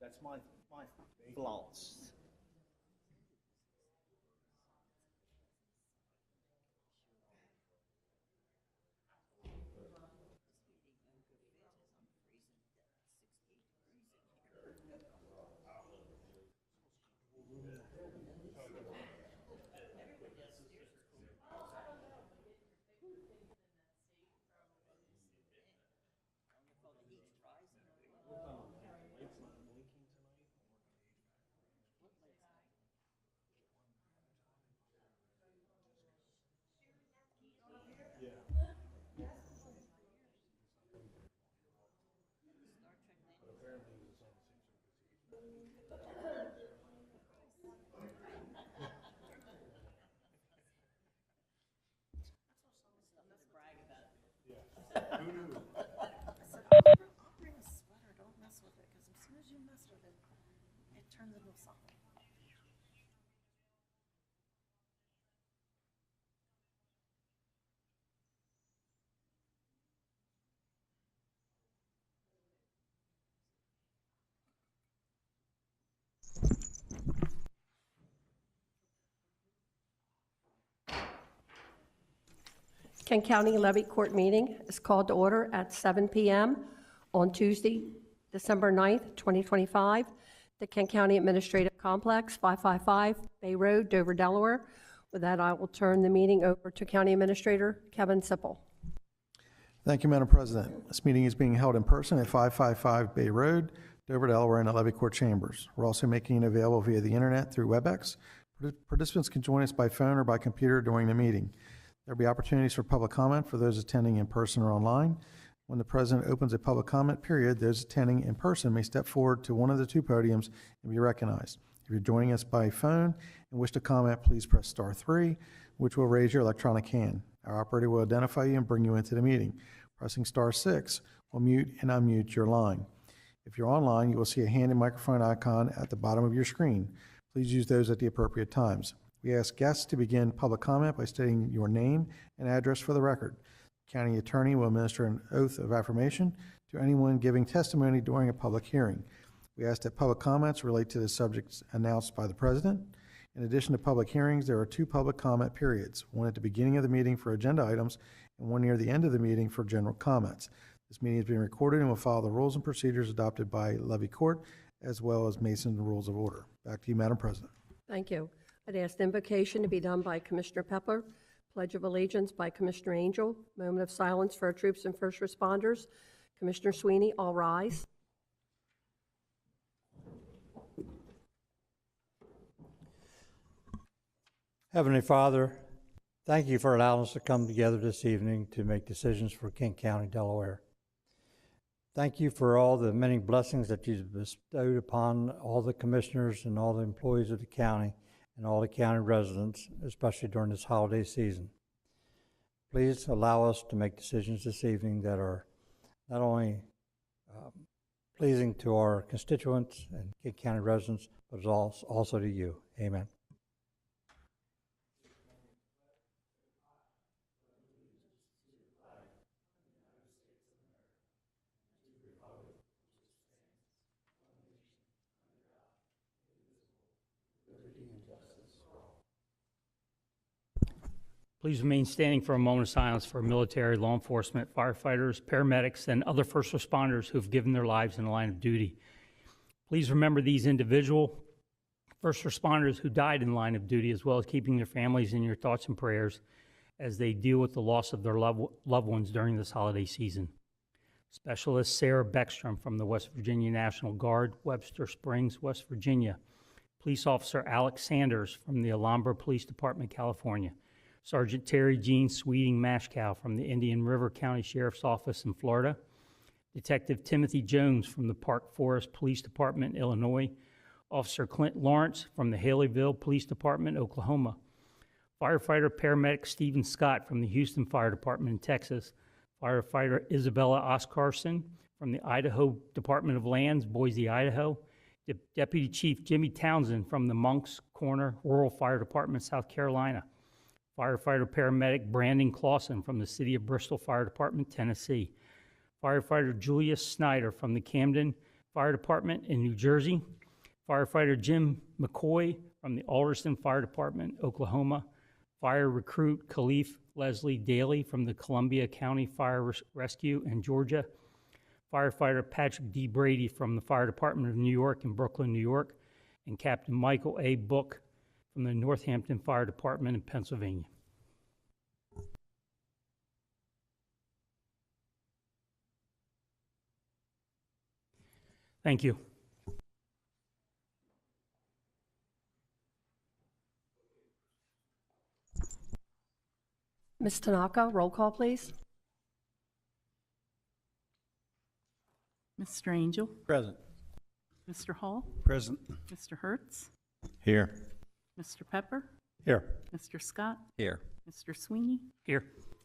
That's my thoughts. I'll bring a sweater. Don't mess with it, because as soon as you mess with it, it turns into something. Kent County Levy Court meeting is called to order at 7 p.m. on Tuesday, December 9th, 2025, the Kent County Administrative Complex, 555 Bay Road, Dover, Delaware. With that, I will turn the meeting over to County Administrator Kevin Sipple. Thank you, Madam President. This meeting is being held in person at 555 Bay Road, Dover, Delaware, in the Levy Court chambers. We're also making it available via the internet through WebEx. Participants can join us by phone or by computer during the meeting. There will be opportunities for public comment for those attending in person or online. When the President opens a public comment period, those attending in person may step forward to one of the two podiums and be recognized. If you're joining us by phone and wish to comment, please press *3, which will raise your electronic hand. Our operator will identify you and bring you into the meeting. Pressing *6 will mute and unmute your line. If you're online, you will see a hand and microphone icon at the bottom of your screen. Please use those at the appropriate times. We ask guests to begin public comment by stating your name and address for the record. The county attorney will administer an oath of affirmation to anyone giving testimony during a public hearing. We ask that public comments relate to the subjects announced by the President. In addition to public hearings, there are two public comment periods, one at the beginning of the meeting for agenda items and one near the end of the meeting for general comments. This meeting is being recorded and will follow the rules and procedures adopted by Levy Court as well as Mason Rules of Order. Back to you, Madam President. Thank you. I'd ask the invocation to be done by Commissioner Pepler, Pledge of Allegiance by Commissioner Angel, moment of silence for our troops and first responders. Commissioner Sweeney, all rise. Heavenly Father, thank you for allowing us to come together this evening to make decisions for Kent County, Delaware. Thank you for all the many blessings that you've bestowed upon all the commissioners and all the employees of the county and all the county residents, especially during this holiday season. Please allow us to make decisions this evening that are not only pleasing to our constituents and Kent County residents, but also to you. Amen. Please remain standing for a moment of silence for military, law enforcement, firefighters, paramedics, and other first responders who have given their lives in the line of duty. Please remember these individual first responders who died in the line of duty, as well as keeping their families in your thoughts and prayers as they deal with the loss of their loved ones during this holiday season. Specialist Sarah Beckstrom from the West Virginia National Guard, Webster Springs, West Virginia. Police Officer Alex Sanders from the Alhambra Police Department, California. Sergeant Terry Jean Sweeting Mashkow from the Indian River County Sheriff's Office in Florida. Detective Timothy Jones from the Park Forest Police Department, Illinois. Officer Clint Lawrence from the Haleyville Police Department, Oklahoma. Firefighter paramedic Stephen Scott from the Houston Fire Department in Texas. Firefighter Isabella Oscarson from the Idaho Department of Lands, Boise, Idaho. Deputy Chief Jimmy Townsend from the Monks Corner Rural Fire Department, South Carolina. Firefighter paramedic Brandon Clausen from the City of Bristol Fire Department, Tennessee. Firefighter Julius Snyder from the Camden Fire Department in New Jersey, firefighter Jim McCoy from the Alderson Fire Department, Oklahoma, fire recruit Khalif Leslie Daly from the Columbia County Fire Rescue in Georgia, firefighter Patrick D. Brady from the Fire Department of New York in Brooklyn, New York, and Captain Michael A. Book from the Northampton Fire Department in Pennsylvania. Thank you. Ms. Tanaka, roll call, please. Mr. Angel, Present. Mr. Hall, Present. Mr. Hertz, Here. Mr. Pepper, Here. Mr. Scott, Here. Mr. Sweeney, Here.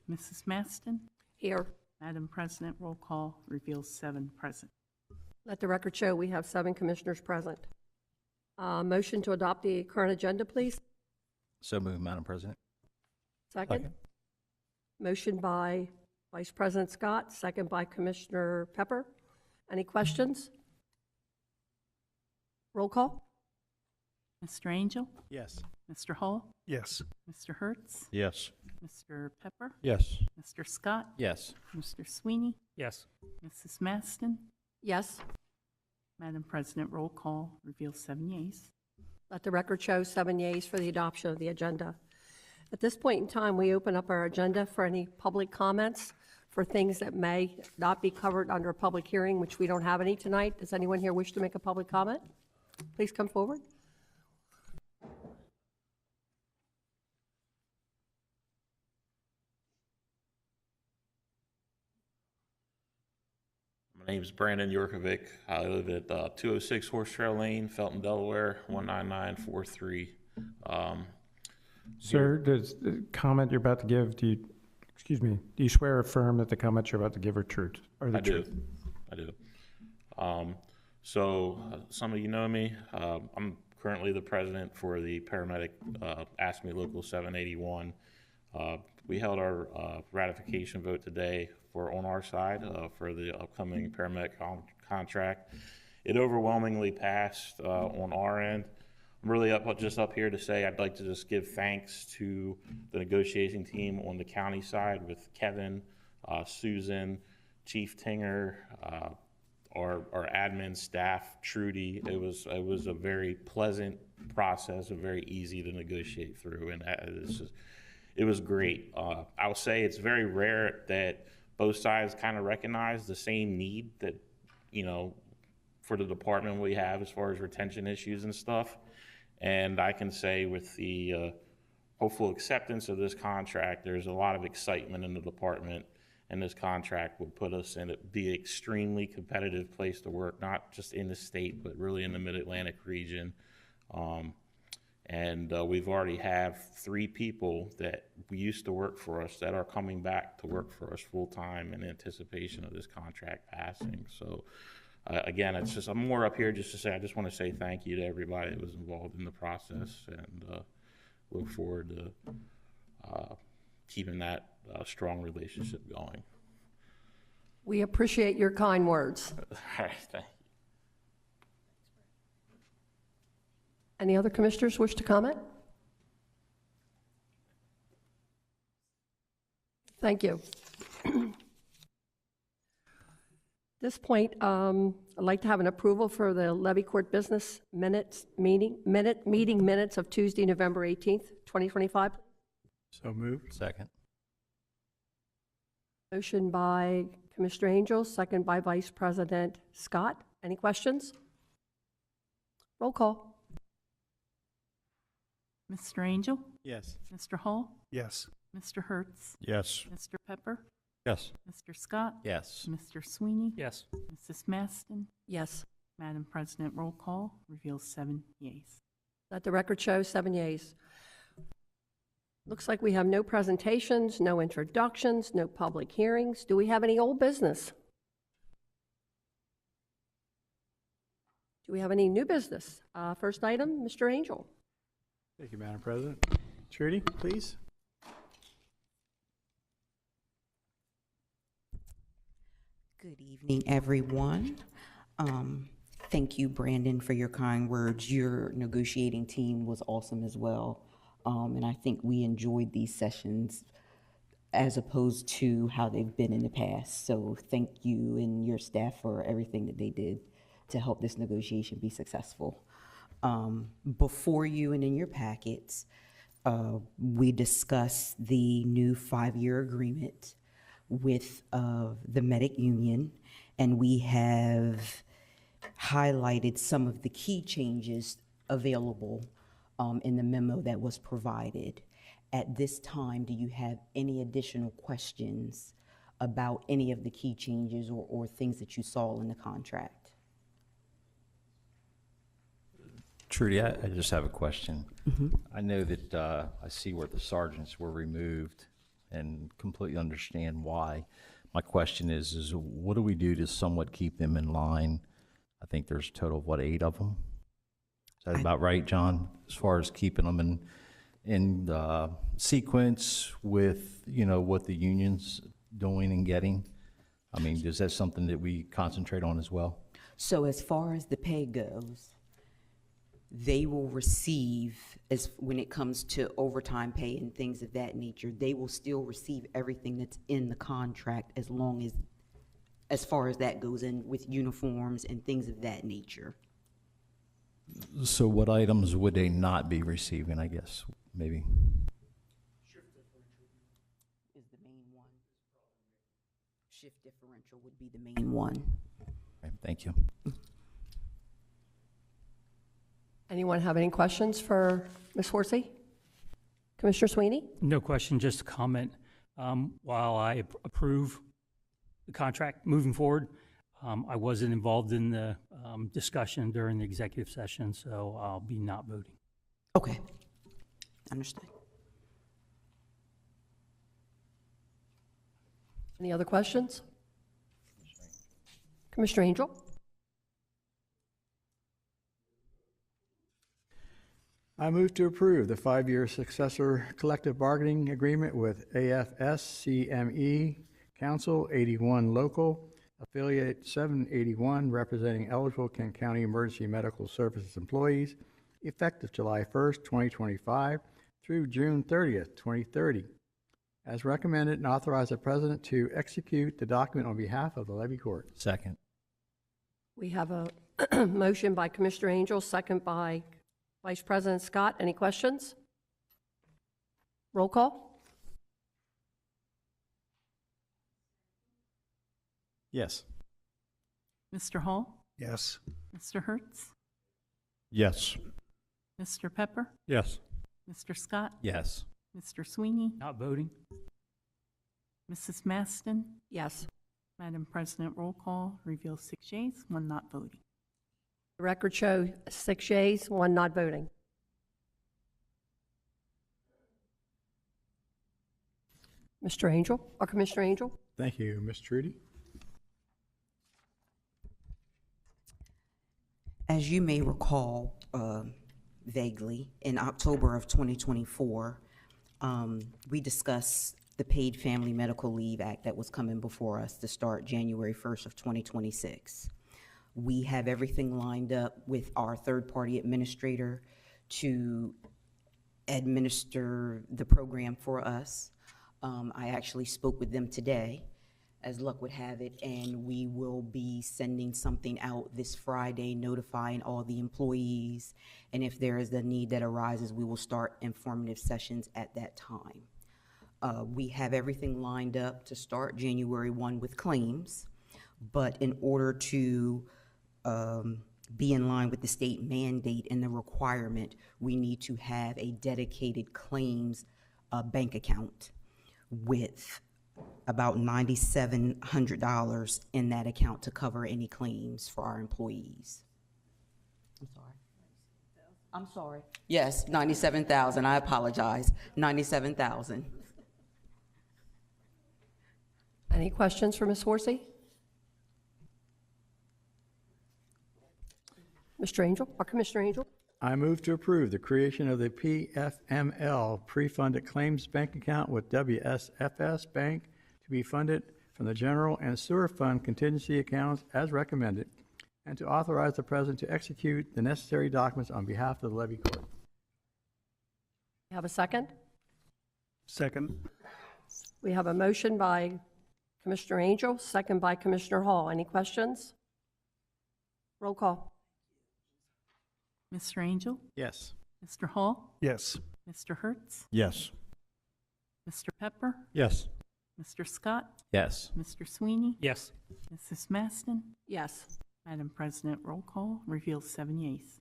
Mrs. Maston. Here. Madam President, roll call reveals 7 present. Let the record show we have 7 commissioners present. Motion to adopt the current agenda, please. So moved, Madam President. Second. Motion by Vice President Scott, second by Commissioner Pepper. Any questions? Roll call. Mr. Angel, Yes. Mr. Hall, Yes. Mr. Hertz, Yes. Mr. Pepper, Yes. Mr. Scott, Yes. Mr. Sweeney, Yes. Mrs. Maston. Yes. Madam President, roll call reveals 7 yeas. Let the record show 7 yeas for the adoption of the agenda. At this point in time, we open up our agenda for any public comments for things that may not be covered under a public hearing, which we don't have any tonight. Does anyone here wish to make a public comment? Please come forward. My name is Brandon Yorkovic. I live at 206 Horse Trail Lane, Felton, Delaware, 19943. Sir, does the comment you're about to give, do you swear or affirm that the comments you're about to give are true? Are the I do. truth? I do. Some of you know me. I'm currently the president for the paramedic ASME Local 781. We held our ratification vote today on our side for the upcoming paramedic contract. It overwhelmingly passed on our end. I'm really just up here to say I'd like to just give thanks to the negotiating team on the county side with Kevin, Susan, Chief Tinger, our admin staff, Trudy. It was a very pleasant process, very easy to negotiate through, and it was great. I'll say it's very rare that both sides kind of recognize the same need that, for the department we have as far as retention issues and stuff. And I can say with the hopeful acceptance of this contract, there's a lot of excitement in the department, and this contract would put us in the extremely competitive place to work, not just in the state, but really in the Mid-Atlantic region. We've already have 3 people that used to work for us that are coming back to work for us full time in anticipation of this contract passing. So again, I'm more up here just to say, I just want to say thank you to everybody that was involved in the process, and look forward to keeping that strong relationship going. We appreciate your kind words. All right, thank you. Any other commissioners wish to comment? Thank you. At this point, I'd like to have an approval for the Levy Court Business meeting minutes of Tuesday, November 18th, 2025. So moved. Second. Motion by Commissioner Angel, second by Vice President Scott. Any questions? Roll call. Mr. Angel, Yes. Mr. Hall, Yes. Mr. Hertz, Yes. Mr. Pepper, Yes. Mr. Scott, Yes. Mr. Sweeney, Yes. Mrs. Maston. Yes. Madam President, roll call reveals 7 yeas. Let the record show 7 yeas. Looks like we have no presentations, no introductions, no public hearings. Do we have any old business? Do we have any new business? First item, Mr. Angel. Thank you, Madam President. Trudy, please. Good evening, everyone. Thank you, Brandon, for your kind words. Your negotiating team was awesome as well. And I think we enjoyed these sessions as opposed to how they've been in the past. So thank you and your staff for everything that they did to help this negotiation be successful. Before you and in your packets, we discussed the new 5-year agreement with the Medic Union, and we have highlighted some of the key changes available in the memo that was provided. At this time, do you have any additional questions about any of the key changes or things that you saw in the contract? Trudy, I just have a question. I know that I see where the sergeants were removed and completely understand why. My question is what do we do to somewhat keep them in line? I think there's a total of, what, 8 of them? Is that about right, John? As far as keeping them in sequence with, you know, what the union's doing and getting? I mean, is that something that we concentrate on as well? So as far as the pay goes, they will receive, as when it comes to overtime pay and things of that nature, they will still receive everything that's in the contract as far as that goes in with uniforms and things of that nature. So what items would they not be receiving, I guess, maybe? Is the main one. Shift differential would be the main one. Okay, thank you. Anyone have any questions for Ms. Horsey? Commissioner Sweeney? No question, just a comment. While I approve the contract moving forward, I wasn't involved in the discussion during the executive session, so I'll be not voting. Okay, understood. Any other questions? Commissioner Angel? I move to approve the 5-year successor collective bargaining agreement with AFS-CME Council 81 Local, Affiliate 781, representing eligible Kent County Emergency Medical Services employees, effective July 1st, 2025 through June 30th, 2030, as recommended, and authorize the President to execute the document on behalf of the Levy Court. Second. We have a motion by Commissioner Angel, second by Vice President Scott. Any questions? Roll call? Yes. Mr. Hall? Yes. Mr. Hertz? Yes. Mr. Pepper? Yes. Mr. Scott? Yes. Mr. Sweeney? Not voting? Mrs. Maston? Yes. Madam President, roll call reveals 6 yeas, 1 not voting. The record show 6 yeas, 1 not voting. Mr. Angel, or Commissioner Angel? Thank you, Ms. Trudy. As you may recall, vaguely, in October of 2024, we discussed the Paid Family Medical Leave Act that was coming before us to start January 1st of 2026. We have everything lined up with our third-party administrator to administer the program for us. I actually spoke with them today, as luck would have it, and we will be sending something out this Friday notifying all the employees, and if there is a need that arises, we will start informative sessions at that time. We have everything lined up to start January 1 with claims, but in order to be in line with the state mandate and the requirement, we need to have a dedicated claims bank account with about $9,700 in that account to cover any claims for our employees. I'm sorry. Yes, 97,000. I apologize. 97,000. Any questions for Ms. Horsey? Mr. Angel, or Commissioner Angel? I move to approve the creation of the PFML pre-funded claims bank account with WSFS Bank to be funded from the general and sewer fund contingency accounts as recommended, and to authorize the president to execute the necessary documents on behalf of the levy court. You have a second? Second. We have a motion by Commissioner Angel, second by Commissioner Hall. Any questions? Roll call. Mr. Angel? Yes. Mr. Hall? Yes. Mr. Hertz? Yes. Mr. Pepper? Yes. Mr. Scott? Yes. Mr. Sweeney? Yes. Mrs. Maston? Yes. Madam President, roll call reveals 7 yeas.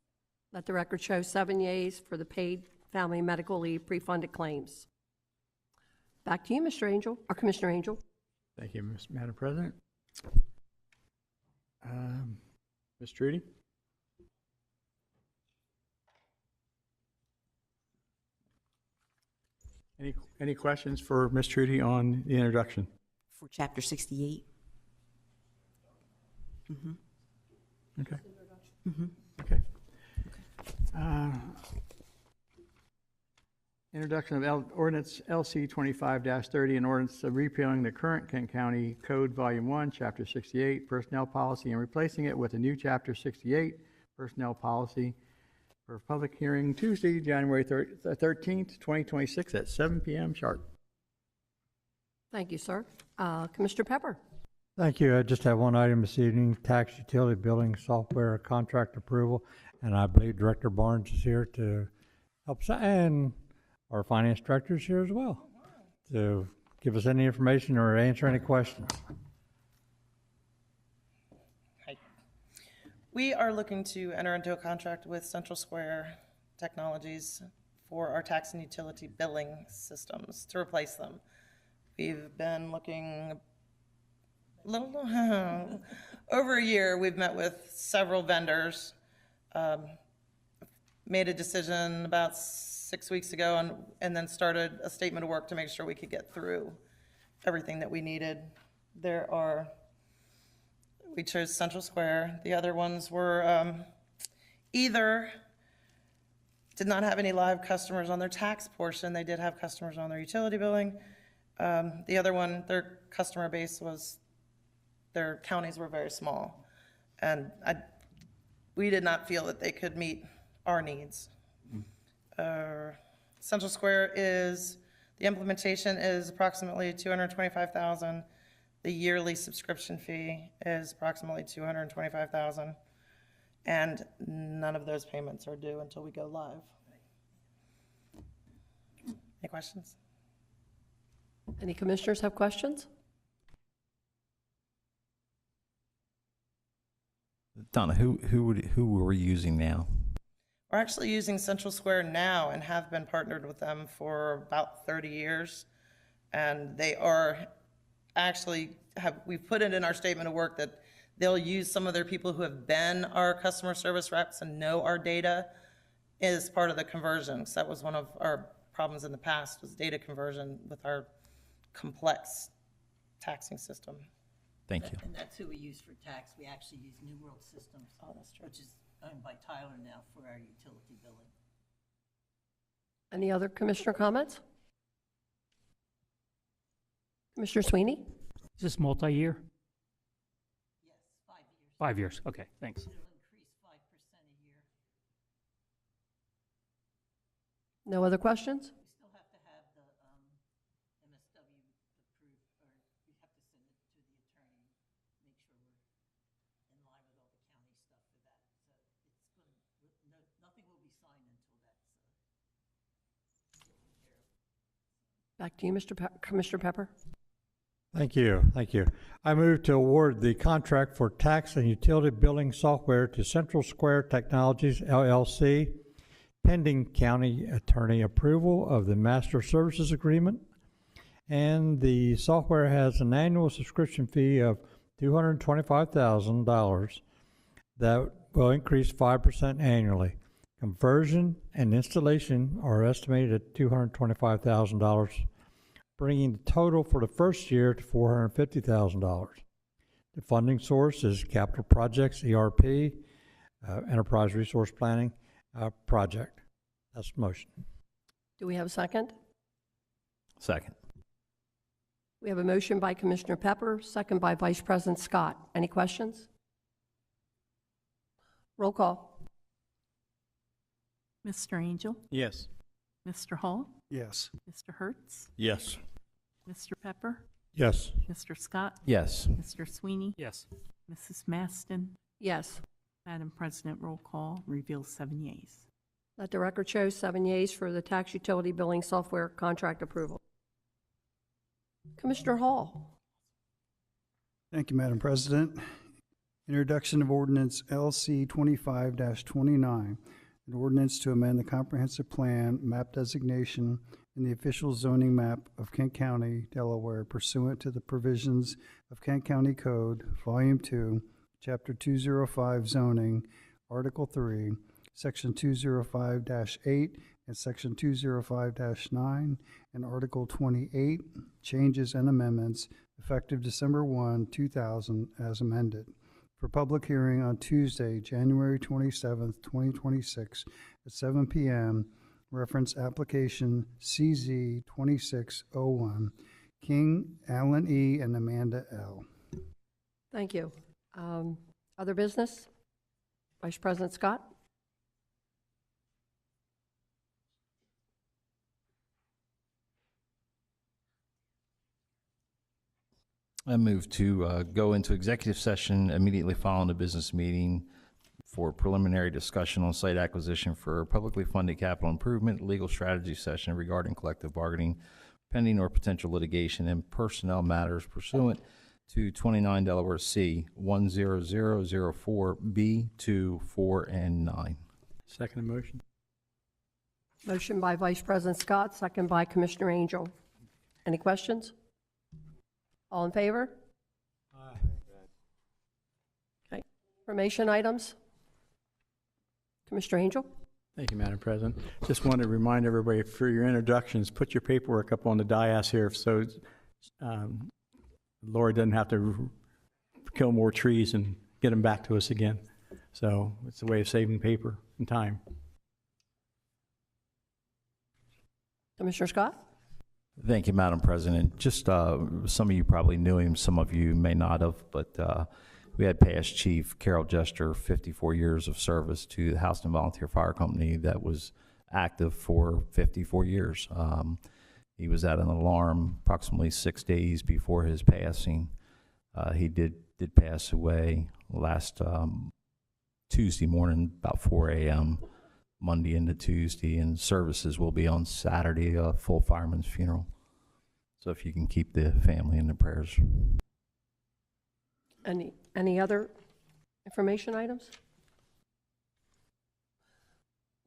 Let the record show 7 yeas for the paid family medical leave pre-funded claims. Back to you, Mr. Angel, or Commissioner Angel. Thank you, Madam President. Ms. Trudy? Any questions for Ms. Trudy on the introduction? For Chapter 68? Okay. Okay. Introduction of ordinance LC 25-30, an ordinance repealing the current Kent County Code Volume 1, Chapter 68, Personnel Policy, and replacing it with a new Chapter 68, Personnel Policy, for public hearing Tuesday, January 13th, 2026 at 7 p.m. sharp. Thank you, sir. Commissioner Pepper. Thank you. I just have one item this evening, tax utility billing software contract approval, and I believe Director Barnes is here to help, and our finance director is here as well to give us any information or answer any questions. Hi. We are looking to enter into a contract with Central Square Technologies for our tax and utility billing systems to replace them. We've been looking over a year. We've met with several vendors, made a decision about 6 weeks ago, and then started a statement of work to make sure we could get through everything that we needed. We chose Central Square. The other ones were either did not have any live customers on their tax portion. They did have customers on their utility billing. The other one, their customer base was, their counties were very small. And we did not feel that they could meet our needs. Central Square the implementation is approximately $225,000. The yearly subscription fee is approximately $225,000. And none of those payments are due until we go live. Any questions? Any commissioners have questions? Donna, who were we using now? We're actually using Central Square now and have been partnered with them for about 30 years. And they are actually, we've put it in our statement of work that they'll use some of their people who have been our customer service reps and know our data as part of the conversion. So that was one of our problems in the past, was data conversion with our complex taxing system. Thank you. And that's who we use for tax. We actually use New World Systems, which is owned by Tyler now for our utility billing. Any other commissioner comments? Commissioner Sweeney? Is this multi-year? Yes, 5 years. 5 years, okay, thanks. It'll increase 5% a year. No other questions? We still have to have the MSW approved, or we have to send it to the attorney, make sure we're in line with all the county stuff for that. So it's going to, nothing will be signed until that's taken care of. Back to you, Commissioner Pepper. Thank you. Thank you. I move to award the contract for tax and utility billing software to Central Square Technologies, LLC, pending county attorney approval of the master services agreement. And the software has an annual subscription fee of $225,000 that will increase 5% annually. Conversion and installation are estimated at $225,000, bringing the total for the first year to $450,000. The funding source is Capital Projects, ERP, Enterprise Resource Planning project. That's the motion. Do we have a second? Second. We have a motion by Commissioner Pepper, second by Vice President Scott. Any questions? Roll call. Mr. Angel, Yes. Mr. Hall, Yes. Mr. Hertz, Yes. Mr. Pepper, Yes. Mr. Scott, Yes. Mr. Sweeney, Yes. Mrs. Maston. Yes. Madam President, roll call reveals 7 yeas. Let the record show 7 yeas for the tax utility billing software contract approval. Commissioner Hall. Thank you, Madam President. Introduction of ordinance LC 25-29, an ordinance to amend the comprehensive plan map designation in the official zoning map of Kent County, Delaware pursuant to the provisions of Kent County Code, Volume 2, Chapter 205 zoning, Article 3, Section 205-8 and Section 205-9, and Article 28, changes and amendments effective December 1, 2000, as amended, for public hearing on Tuesday, January 27, 2026, at 7 p.m., reference application CZ 2601, King, Alan E., and Amanda L. Thank you. Other business? Vice President Scott? I move to go into executive session immediately following the business meeting for preliminary discussion on site acquisition for publicly funded capital improvement, legal strategy session regarding collective bargaining, pending or potential litigation, and personnel matters pursuant to 29 Delaware C 10004 B 2, 4, and 9. Second motion. Motion by Vice President Scott, second by Commissioner Angel. Any questions? All in favor? Aye. Okay. Information items? Commissioner Angel? Thank you, Madam President. Just wanted to remind everybody for your introductions, put your paperwork up on the dais here so Lori doesn't have to kill more trees and get them back to us again. So it's a way of saving paper and time. Commissioner Scott? Thank you, Madam President. Just some of you probably knew him, some of you may not have, but we had past Chief Carol Jester, 54 years of service to the Houston Volunteer Fire Company that was active for 54 years. He was at an alarm approximately 6 days before his passing. He did pass away last Tuesday morning, about 4 a.m., Monday into Tuesday, and services will be on Saturday, a full fireman's funeral. So if you can keep the family in the prayers. Any other information items?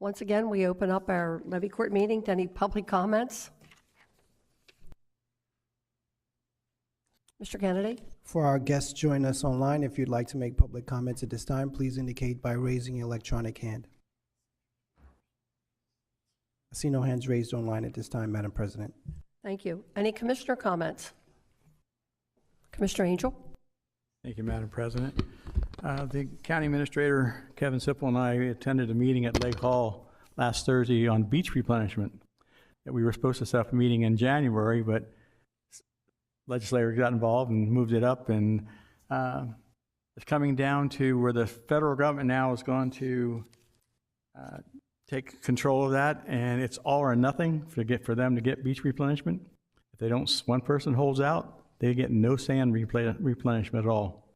Once again, we open up our levy court meeting to any public comments. Mr. Kennedy? For our guests joining us online, if you'd like to make public comments at this time, please indicate by raising your electronic hand. I see no hands raised online at this time, Madam President. Thank you. Any commissioner comments? Commissioner Angel? Thank you, Madam President. The County Administrator, Kevin Sipple, and I attended a meeting at Lake Hall last Thursday on beach replenishment. That we were supposed to set up a meeting in January, but legislators got involved and moved it up, and it's coming down to where the federal government now is going to take control of that, and it's all or nothing for them to get beach replenishment. If they don't, one person holds out, they get no sand replenishment at all.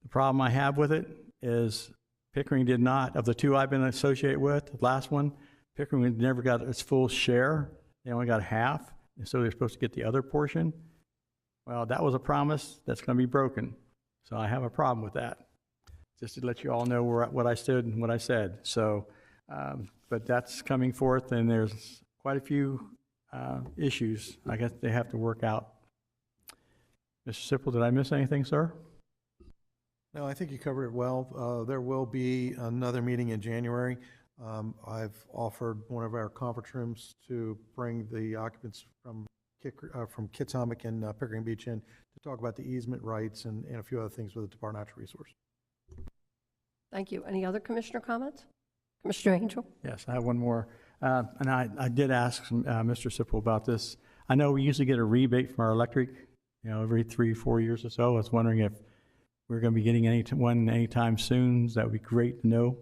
The problem I have with it is Pickering did not, of the two I've been associated with, the last one, Pickering never got its full share. They only got half, and so they're supposed to get the other portion. Well, that was a promise that's going to be broken, so I have a problem with that. Just to let you all know what I stood and what I said. So. But that's coming forth, and there's quite a few issues I guess they have to work out. Mr. Sipple, did I miss anything, sir? No, I think you covered it well. There will be another meeting in January. I've offered one of our conference rooms to bring the occupants from Kitsamic and Pickering Beach in to talk about the easement rights and a few other things with the Department of Natural Resources. Thank you. Any other commissioner comments? Commissioner Angel? Yes, I have one more. And I did ask Mr. Sipple about this. I know we usually get a rebate from our electric, every 3-4 years or so. I was wondering if we're going to be getting one anytime soon, that would be great to know.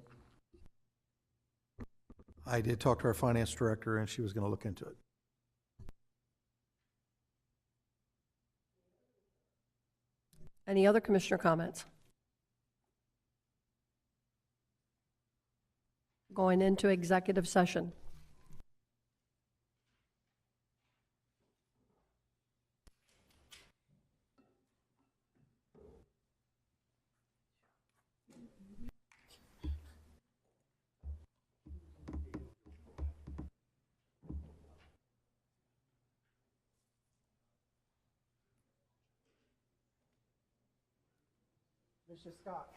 I did talk to our finance director, and she was going to look into it. Any other commissioner comments? Going into executive session. Mr. Scott.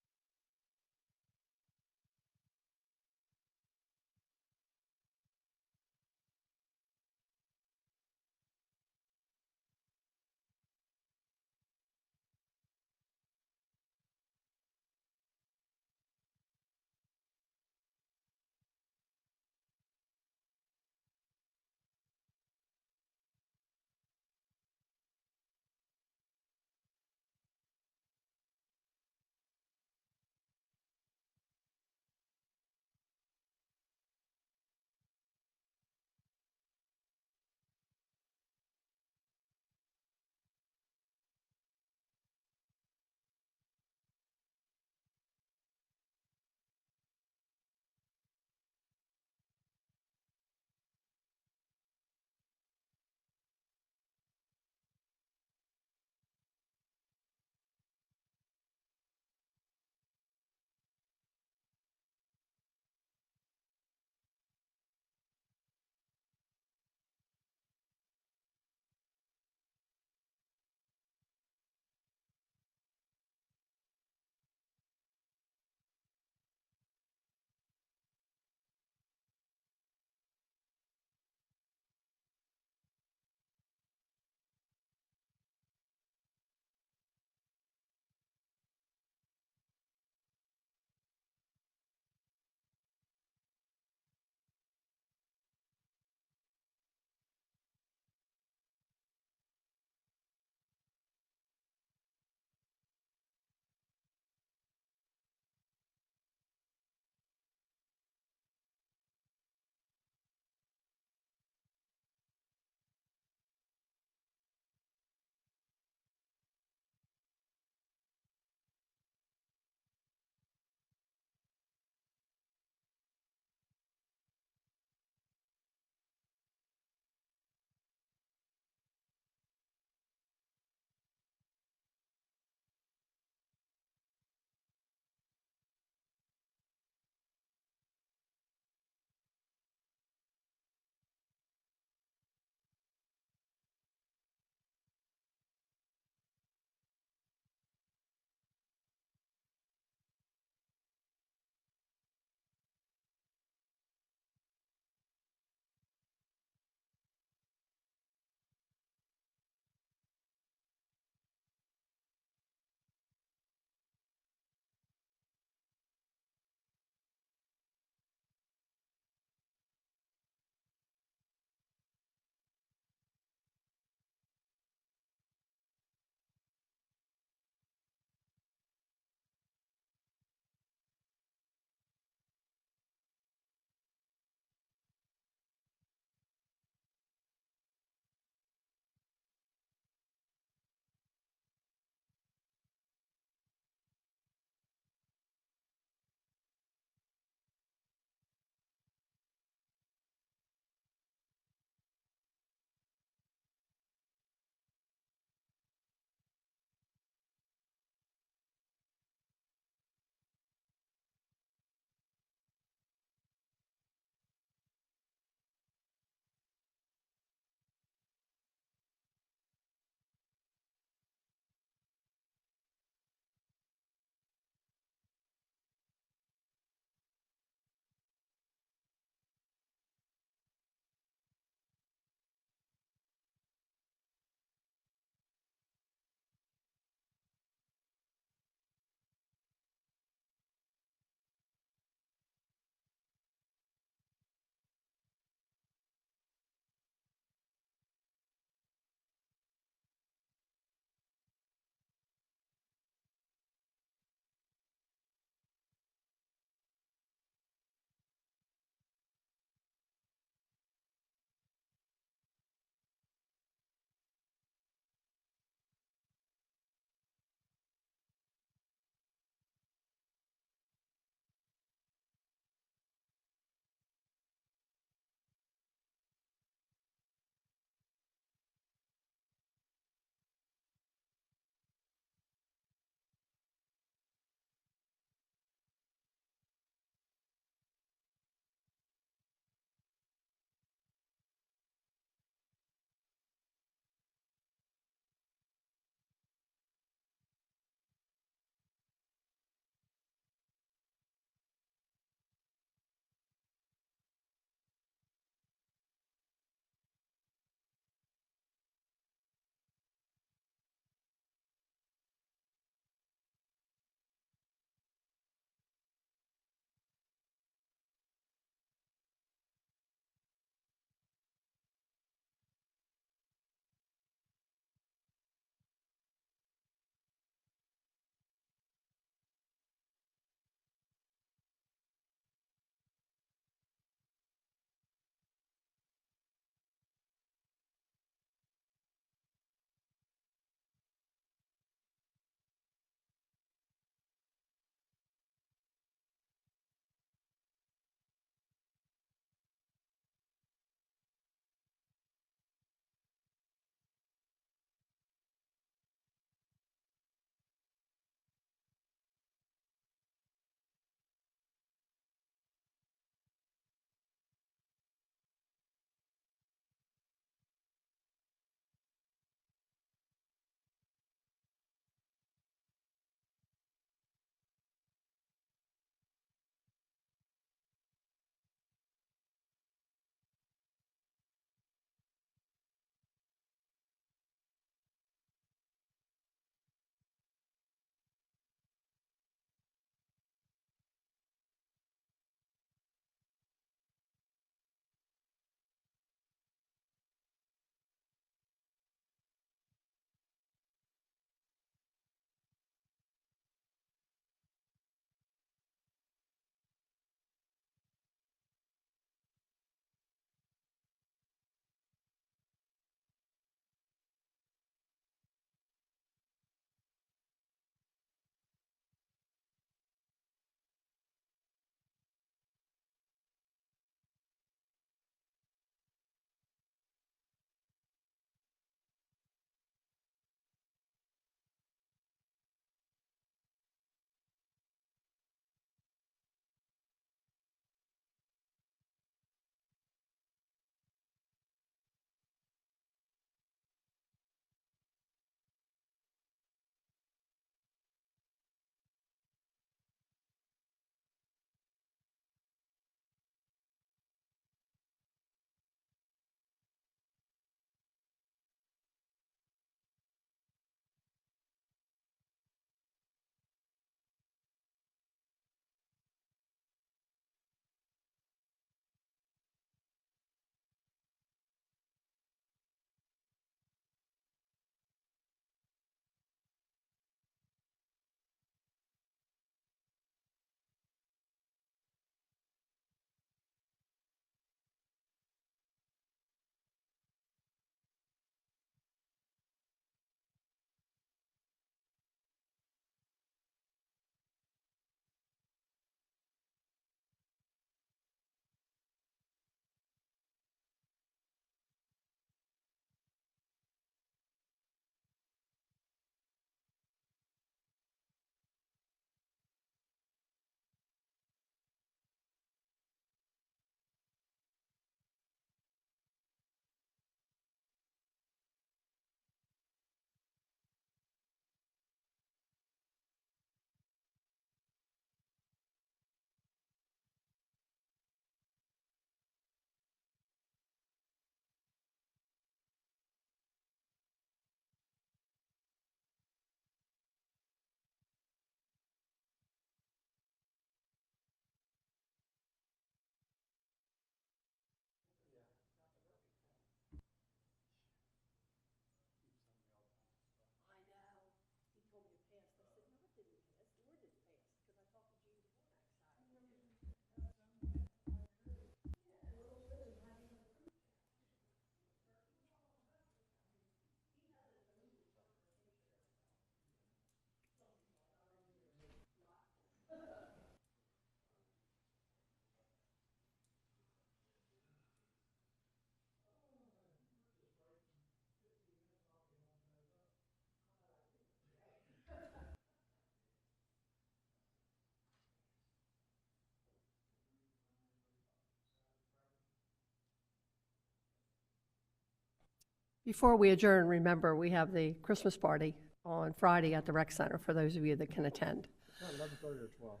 Before we adjourn, remember, we have the Christmas party on Friday at the rec center for those of you that can attend. 11:30 or 12?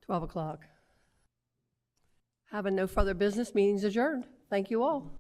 12 o'clock. Having no further business, meeting's adjourned. Thank you all.